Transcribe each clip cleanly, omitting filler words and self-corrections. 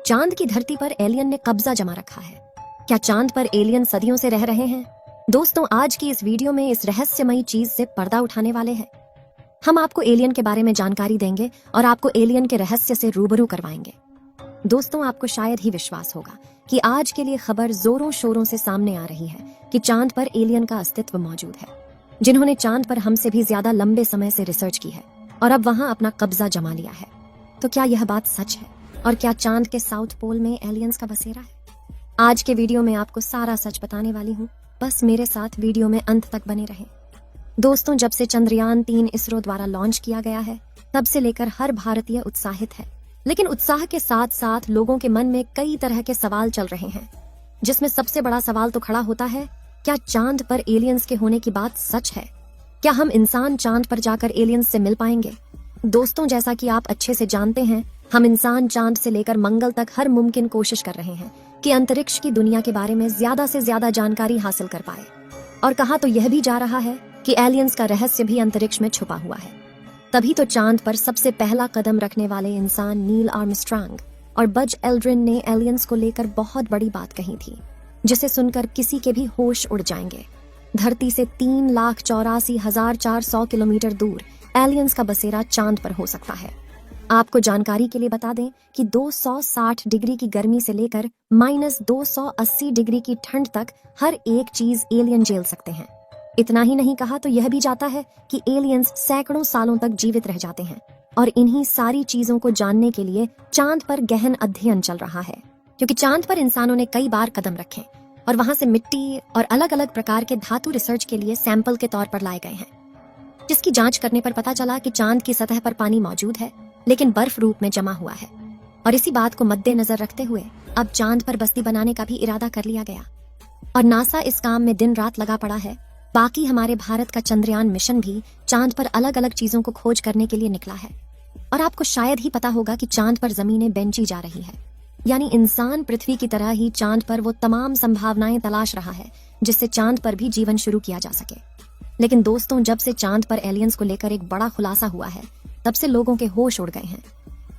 चांद की धरती पर एलियन ने कब्जा जमा रखा है। क्या चांद पर एलियन सदियों से रह रहे हैं? दोस्तों, आज की इस वीडियो में इस रहस्यमयी चीज से पर्दा उठाने वाले हैं। हम आपको एलियन के बारे में जानकारी देंगे और आपको एलियन के रहस्य से रूबरू करवाएंगे। दोस्तों, आपको शायद ही विश्वास होगा कि आज के लिए खबर जोरों शोरों से सामने आ रही है कि चांद पर एलियन का अस्तित्व मौजूद है, जिन्होंने चांद पर हमसे भी ज्यादा लंबे समय से रिसर्च की है और अब वहां अपना कब्जा जमा लिया है। तो क्या यह बात सच है? और क्या चांद के साउथ पोल में एलियंस का बसेरा है? आज के वीडियो में आपको सारा सच बताने वाली हूँ, बस मेरे साथ वीडियो में अंत तक बने रहें। दोस्तों, जब से चंद्रयान 3 इसरो द्वारा लॉन्च किया गया है, तब से लेकर हर भारतीय उत्साहित है। लेकिन उत्साह के साथ साथ लोगों के मन में कई तरह के सवाल चल रहे हैं, जिसमें सबसे बड़ा सवाल तो खड़ा होता है, क्या चांद पर एलियंस के होने की बात सच है? क्या हम इंसान चांद पर जाकर एलियंस से मिल पाएंगे? दोस्तों, जैसा कि आप अच्छे से जानते हैं, हम इंसान चांद से लेकर मंगल तक हर मुमकिन कोशिश कर रहे हैं कि अंतरिक्ष की दुनिया के बारे में ज्यादा से ज्यादा जानकारी हासिल कर पाए। और कहा तो यह भी जा रहा है कि एलियंस का रहस्य भी अंतरिक्ष में छुपा हुआ है। तभी तो चांद पर सबसे पहला कदम रखने वाले इंसान नील आर्मस्ट्रांग और बज एल्ड्रिन ने एलियंस को लेकर बहुत बड़ी बात कही थी, जिसे सुनकर किसी के भी होश उड़ जाएंगे। धरती से 3,84,400 किलोमीटर दूर एलियंस का बसेरा चांद पर हो सकता है। आपको जानकारी के लिए बता दें कि 260 डिग्री की गर्मी से लेकर -280 डिग्री की ठंड तक हर एक चीज एलियन झेल सकते हैं। इतना ही नहीं, कहा तो यह भी जाता है कि एलियंस सैकड़ों सालों तक जीवित रह जाते हैं। और इन्हीं सारी चीजों को जानने के लिए चांद पर गहन अध्ययन चल रहा है, क्योंकि चांद पर इंसानों ने कई बार कदम रखे और वहां से मिट्टी और अलग अलग प्रकार के धातु रिसर्च के लिए सैंपल के तौर पर लाए गए हैं, जिसकी जांच करने पर पता चला कि चांद की सतह पर पानी मौजूद है, लेकिन बर्फ रूप में जमा हुआ है। और इसी बात को मद्देनजर रखते हुए अब चांद पर बस्ती बनाने का भी इरादा कर लिया गया और नासा इस काम में दिन रात लगा पड़ा है। बाकी हमारे भारत का चंद्रयान मिशन भी चांद पर अलग अलग चीजों को खोज करने के लिए निकला है। और आपको शायद ही पता होगा कि चांद पर जमीनें बेंची जा रही है, यानी इंसान पृथ्वी की तरह ही चांद पर वो तमाम संभावनाएं तलाश रहा है जिससे चांद पर भी जीवन शुरू किया जा सके। लेकिन दोस्तों, जब से चांद पर एलियंस को लेकर एक बड़ा खुलासा हुआ है, तब से लोगों के होश उड़ गए हैं।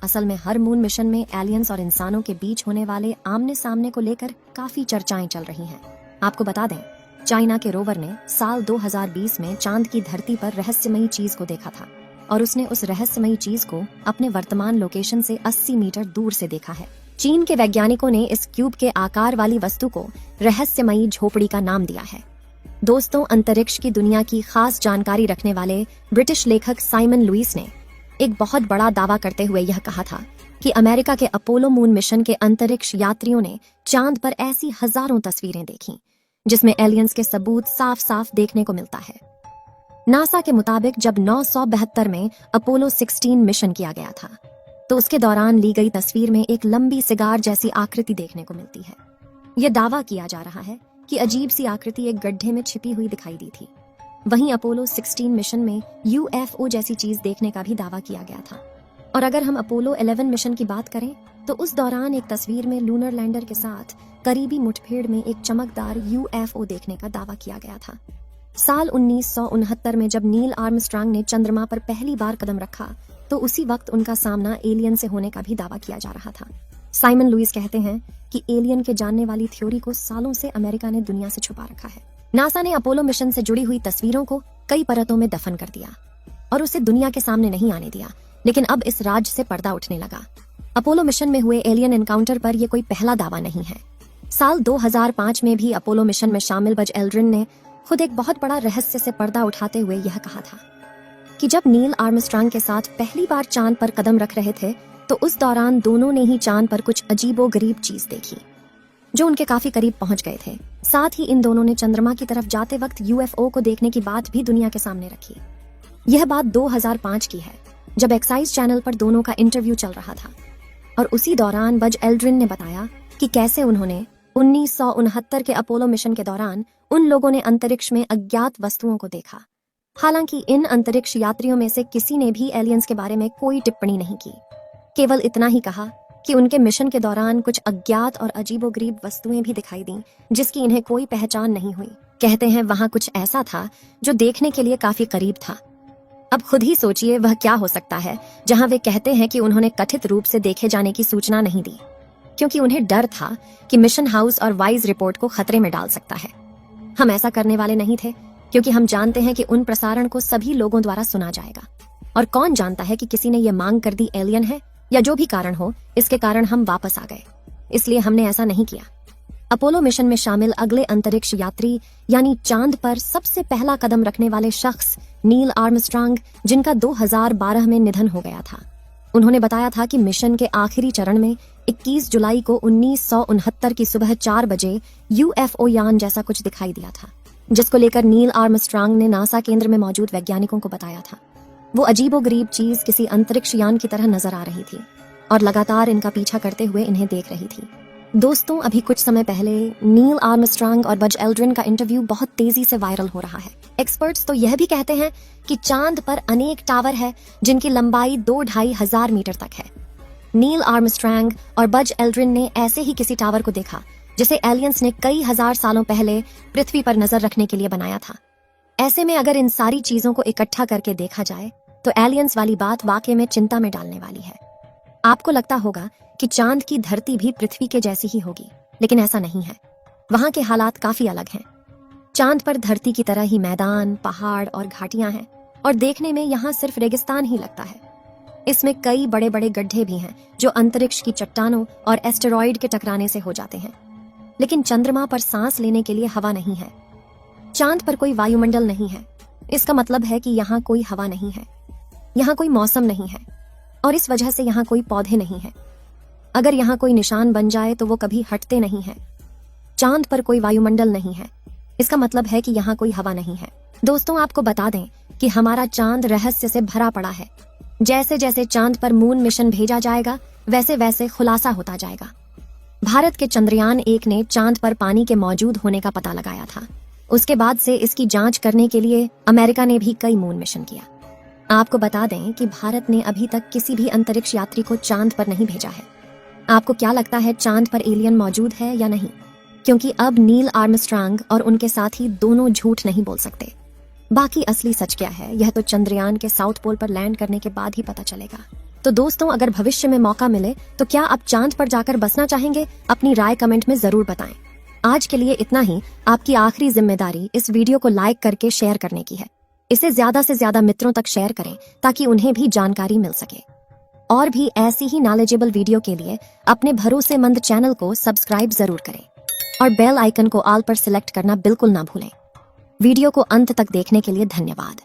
असल में हर मून मिशन में एलियंस और इंसानों के बीच होने वाले आमने सामने को लेकर काफी चर्चाएं चल रही हैं। आपको बता दें, चाइना के रोवर ने साल 2020 में चांद की धरती पर रहस्यमयी चीज को देखा था और उसने उस रहस्यमयी चीज को अपने वर्तमान लोकेशन से 80 मीटर दूर से देखा है। चीन के वैज्ञानिकों ने इस क्यूब के आकार वाली वस्तु को रहस्यमयी झोपड़ी का नाम दिया है। दोस्तों, अंतरिक्ष की दुनिया की खास जानकारी रखने वाले ब्रिटिश लेखक साइमन लुइस ने एक बहुत बड़ा दावा करते हुए यह कहा था कि अमेरिका के अपोलो मून मिशन के अंतरिक्ष यात्रियों ने चांद पर ऐसी हजारों तस्वीरें देखी जिसमें एलियंस के सबूत साफ साफ देखने को मिलता है। नासा के मुताबिक जब 972 में अपोलो 16 मिशन किया गया था, तो उसके दौरान ली गई तस्वीर में एक लंबी सिगार जैसी आकृति देखने को मिलती है। यह दावा किया जा रहा है कि अजीब सी आकृति एक गड्ढे में छिपी हुई दिखाई दी थी। वहीं अपोलो 16 मिशन में UFO जैसी चीज देखने का भी दावा किया गया था। और अगर हम अपोलो 11 मिशन की बात करें, तो उस दौरान एक तस्वीर में लूनर लैंडर के साथ करीबी मुठभेड़ में एक चमकदार UFO देखने का दावा किया गया था। साल 1969 में जब नील आर्मस्ट्रांग ने चंद्रमा पर पहली बार कदम रखा, तो उसी वक्त उनका सामना एलियन से होने का भी दावा किया जा रहा था। साइमन लुइस कहते हैं कि एलियन के जानने वाली थ्योरी को सालों से अमेरिका ने दुनिया से छुपा रखा है। नासा ने अपोलो मिशन से जुड़ी हुई तस्वीरों को कई परतों में दफन कर दिया और उसे दुनिया के सामने नहीं आने दिया, लेकिन अब इस राज से पर्दा उठने लगा। अपोलो मिशन में हुए एलियन एनकाउंटर पर यह कोई पहला दावा नहीं है। साल 2005 में भी अपोलो मिशन में शामिल बज एल्ड्रिन ने खुद एक बहुत बड़ा रहस्य से पर्दा उठाते हुए यह कहा था कि जब नील आर्मस्ट्रांग के साथ पहली बार चांद पर कदम रख रहे थे, तो उस दौरान दोनों ने ही चांद पर कुछ अजीबोगरीब चीज देखी जो उनके काफी करीब पहुंच गए थे। साथ ही इन दोनों ने चंद्रमा की तरफ जाते वक्त UFO को देखने की बात भी दुनिया के सामने रखी। यह बात 2005 की है, जब एक्साइज चैनल पर दोनों का इंटरव्यू चल रहा था। और उसी दौरान बज एल्ड्रिन ने बताया कि कैसे उन्होंने 1969 के अपोलो मिशन के दौरान उन लोगों ने अंतरिक्ष में अज्ञात वस्तुओं को देखा। हालांकि इन अंतरिक्ष यात्रियों में से किसी ने भी एलियंस के बारे में कोई टिप्पणी नहीं की, केवल इतना ही कहा कि उनके मिशन के दौरान कुछ अज्ञात और अजीबोगरीब वस्तुएं भी दिखाई दी जिसकी इन्हें कोई पहचान नहीं हुई। कहते हैं वहां कुछ ऐसा था जो देखने के लिए काफी करीब था। अब खुद ही सोचिए वह क्या हो सकता है जहां वे कहते हैं कि उन्होंने कथित रूप से देखे जाने की सूचना नहीं दी। क्योंकि उन्हें डर था कि मिशन हाउस और वाइज रिपोर्ट को खतरे में डाल सकता है। हम ऐसा करने वाले नहीं थे क्योंकि हम जानते हैं कि उन प्रसारण को सभी लोगों द्वारा सुना जाएगा, और कौन जानता है कि किसी ने ये मांग कर दी एलियन है, या जो भी कारण हो इसके कारण हम वापस आ गए, इसलिए हमने ऐसा नहीं किया। अपोलो मिशन में शामिल अगले अंतरिक्ष यात्री यानी चांद पर सबसे पहला कदम रखने वाले शख्स नील आर्मस्ट्रांग, जिनका 2012 में निधन हो गया था, उन्होंने बताया था कि मिशन के आखिरी चरण में 21 जुलाई को 1969 की सुबह 4 बजे यूएफओ यान जैसा कुछ दिखाई दिया था, जिसको लेकर नील आर्मस्ट्रांग ने नासा केंद्र में मौजूद वैज्ञानिकों को बताया था। वो अजीबोगरीब चीज किसी अंतरिक्ष यान की तरह नजर आ रही थी और लगातार इनका पीछा करते हुए इन्हें देख रही थी। दोस्तों, अभी कुछ समय पहले नील आर्मस्ट्रांग और बज एल्ड्रिन का इंटरव्यू बहुत तेजी से वायरल हो रहा है। एक्सपर्ट्स तो यह भी कहते हैं कि चांद पर अनेक टावर है जिनकी लंबाई 2-2.5 हजार मीटर तक है। नील आर्मस्ट्रांग और बज एल्ड्रिन ने ऐसे ही किसी टावर को देखा जिसे एलियंस ने कई हजार सालों पहले पृथ्वी पर नजर रखने के लिए बनाया था। ऐसे में अगर इन सारी चीजों को इकट्ठा करके देखा जाए तो एलियंस वाली बात वाकई में चिंता में डालने वाली है। आपको लगता होगा कि चांद की धरती भी पृथ्वी के जैसी ही होगी, लेकिन ऐसा नहीं है। वहां के हालात काफी अलग हैं। चांद पर धरती की तरह ही मैदान, पहाड़ और घाटियां हैं, और देखने में यहाँ सिर्फ रेगिस्तान ही लगता है। इसमें कई बड़े बड़े गड्ढे भी हैं जो अंतरिक्ष की चट्टानों और एस्टेरॉइड के टकराने से हो जाते हैं। लेकिन चंद्रमा पर सांस लेने के लिए हवा नहीं है। चांद पर कोई वायुमंडल नहीं है। इसका मतलब है कि यहाँ कोई हवा नहीं है, यहाँ कोई मौसम नहीं है, और इस वजह से यहाँ कोई पौधे नहीं है। अगर यहाँ कोई निशान बन जाए तो वो कभी हटते नहीं है। चांद पर कोई वायुमंडल नहीं है, इसका मतलब है कि यहाँ कोई हवा नहीं है। दोस्तों, आपको बता दें कि हमारा चांद रहस्य से भरा पड़ा है। जैसे जैसे चांद पर मून मिशन भेजा जाएगा वैसे वैसे खुलासा होता जाएगा। भारत के चंद्रयान 1 ने चांद पर पानी के मौजूद होने का पता लगाया था। उसके बाद से इसकी जांच करने के लिए अमेरिका ने भी कई मून मिशन किया। आपको बता दें कि भारत ने अभी तक किसी भी अंतरिक्ष यात्री को चांद पर नहीं भेजा है। आपको क्या लगता है, चांद पर एलियन मौजूद है या नहीं? क्योंकि अब नील आर्मस्ट्रांग और उनके साथी दोनों झूठ नहीं बोल सकते। बाकी असली सच क्या है, यह तो चंद्रयान के साउथ पोल पर लैंड करने के बाद ही पता चलेगा। तो दोस्तों, अगर भविष्य में मौका मिले तो क्या आप चांद पर जाकर बसना चाहेंगे? अपनी राय कमेंट में जरूर बताएं। आज के लिए इतना ही। आपकी आखिरी जिम्मेदारी इस वीडियो को लाइक करके शेयर करने की है। इसे ज्यादा से ज्यादा मित्रों तक शेयर करें ताकि उन्हें भी जानकारी मिल सके। और भी ऐसी ही नॉलेजेबल वीडियो के लिए अपने भरोसेमंद चैनल को सब्सक्राइब जरूर करें और बेल आइकन को ऑल पर सिलेक्ट करना बिल्कुल ना भूलें। वीडियो को अंत तक देखने के लिए धन्यवाद।